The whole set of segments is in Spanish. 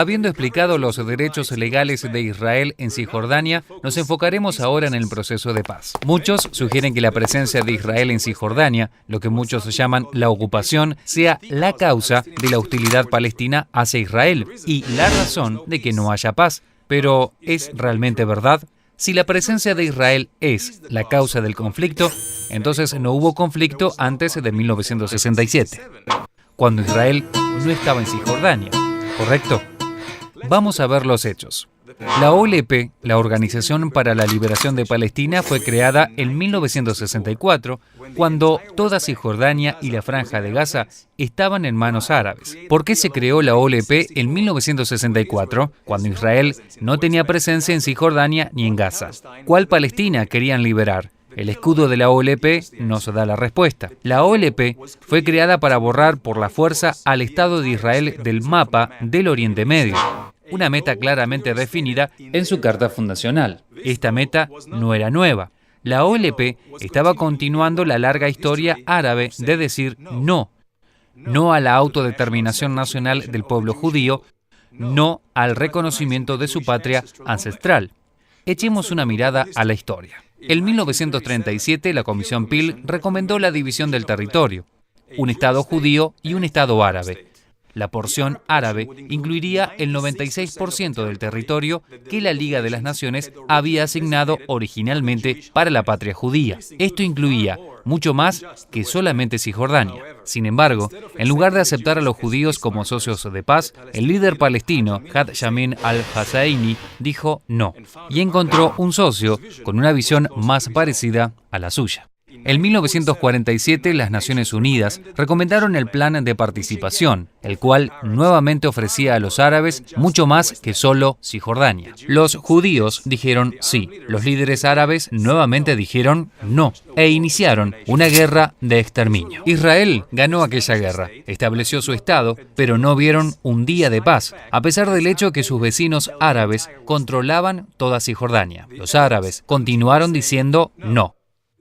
Habiendo explicado los derechos legales de Israel en Cisjordania, nos enfocaremos ahora en el proceso de paz. Muchos sugieren que la presencia de Israel en Cisjordania, lo que muchos llaman la ocupación, sea la causa de la hostilidad palestina hacia Israel y la razón de que no haya paz. Pero, ¿es realmente verdad? Si la presencia de Israel es la causa del conflicto, entonces no hubo conflicto antes de 1967, cuando Israel no estaba en Cisjordania, ¿correcto? Vamos a ver los hechos. La OLP, la Organización para la Liberación de Palestina, fue creada en 1964, cuando toda Cisjordania y la Franja de Gaza estaban en manos árabes. ¿Por qué se creó la OLP en 1964, cuando Israel no tenía presencia en Cisjordania ni en Gaza? ¿Cuál Palestina querían liberar? El escudo de la OLP nos da la respuesta. La OLP fue creada para borrar por la fuerza al Estado de Israel del mapa del Oriente Medio. Una meta claramente definida en su carta fundacional. Esta meta no era nueva. La OLP estaba continuando la larga historia árabe de decir no. No a la autodeterminación nacional del pueblo judío, no al reconocimiento de su patria ancestral. Echemos una mirada a la historia. En 1937, la Comisión Peel recomendó la división del territorio, un Estado judío y un Estado árabe. La porción árabe incluiría el 96% del territorio que la Liga de las Naciones había asignado originalmente para la patria judía. Esto incluía mucho más que solamente Cisjordania. Sin embargo, en lugar de aceptar a los judíos como socios de paz, el líder palestino, Had Yamin al-Husseini, dijo no, y encontró un socio con una visión más parecida a la suya. En 1947, las Naciones Unidas recomendaron el Plan de Participación, el cual nuevamente ofrecía a los árabes mucho más que solo Cisjordania. Los judíos dijeron sí, los líderes árabes nuevamente dijeron no, e iniciaron una guerra de exterminio. Israel ganó aquella guerra, estableció su Estado, pero no vieron un día de paz, a pesar del hecho que sus vecinos árabes controlaban toda Cisjordania. Los árabes continuaron diciendo no.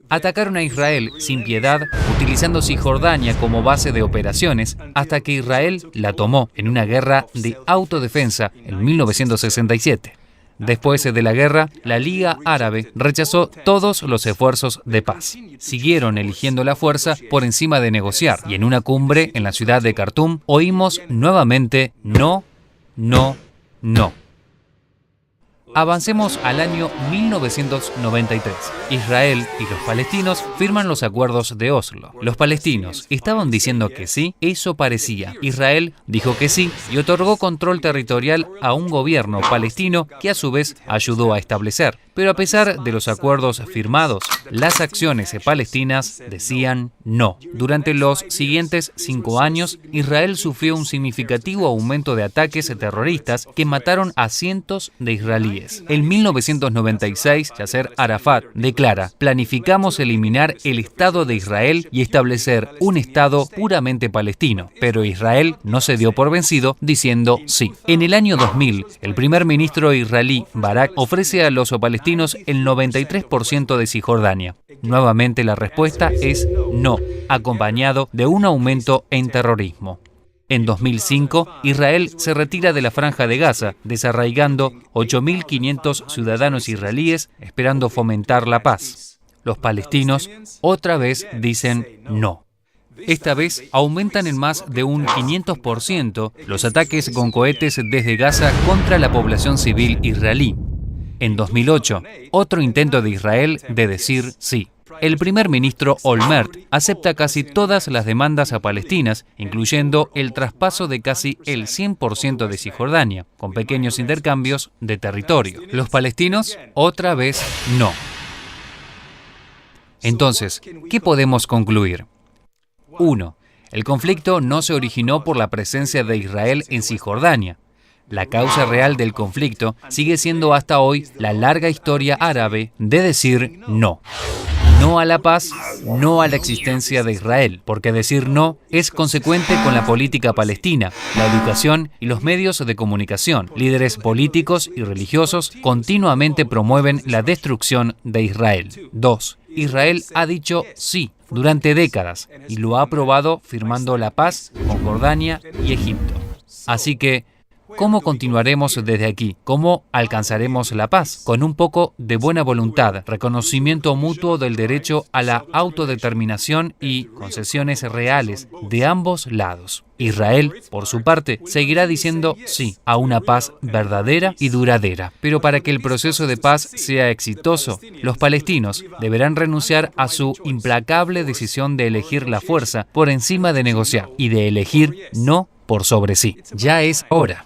Atacaron a Israel sin piedad, utilizando Cisjordania como base de operaciones, hasta que Israel la tomó en una guerra de autodefensa en 1967. Después de la guerra, la Liga Árabe rechazó todos los esfuerzos de paz. Siguieron eligiendo la fuerza por encima de negociar, y en una cumbre en la ciudad de Khartoum oímos nuevamente no, no, no. Avancemos al año 1993. Israel y los palestinos firman los acuerdos de Oslo. Los palestinos estaban diciendo que sí, eso parecía. Israel dijo que sí y otorgó control territorial a un gobierno palestino que a su vez ayudó a establecer. Pero a pesar de los acuerdos firmados, las acciones palestinas decían no. Durante los siguientes 5 años, Israel sufrió un significativo aumento de ataques terroristas que mataron a cientos de israelíes. En 1996, Yasser Arafat declara: planificamos eliminar el Estado de Israel y establecer un Estado puramente palestino. Pero Israel no se dio por vencido, diciendo sí. En el año 2000, el primer ministro israelí Barak ofrece a los palestinos el 93% de Cisjordania. Nuevamente la respuesta es no, acompañado de un aumento en terrorismo. En 2005, Israel se retira de la Franja de Gaza, desarraigando 8.500 ciudadanos israelíes esperando fomentar la paz. Los palestinos otra vez dicen no. Esta vez aumentan en más de un 500% los ataques con cohetes desde Gaza contra la población civil israelí. En 2008, otro intento de Israel de decir sí. El primer ministro Olmert acepta casi todas las demandas palestinas, incluyendo el traspaso de casi el 100% de Cisjordania, con pequeños intercambios de territorio. Los palestinos, otra vez, no. Entonces, ¿qué podemos concluir? 1. El conflicto no se originó por la presencia de Israel en Cisjordania. La causa real del conflicto sigue siendo hasta hoy la larga historia árabe de decir no. No a la paz, no a la existencia de Israel, porque decir no es consecuente con la política palestina, la educación y los medios de comunicación. Líderes políticos y religiosos continuamente promueven la destrucción de Israel. 2. Israel ha dicho sí durante décadas y lo ha aprobado firmando la paz con Jordania y Egipto. Así que, ¿Cómo continuaremos desde aquí? ¿Cómo alcanzaremos la paz? Con un poco de buena voluntad, reconocimiento mutuo del derecho a la autodeterminación y concesiones reales de ambos lados. Israel, por su parte, seguirá diciendo sí a una paz verdadera y duradera. Pero para que el proceso de paz sea exitoso, los palestinos deberán renunciar a su implacable decisión de elegir la fuerza por encima de negociar y de elegir no por sobre sí. Ya es hora.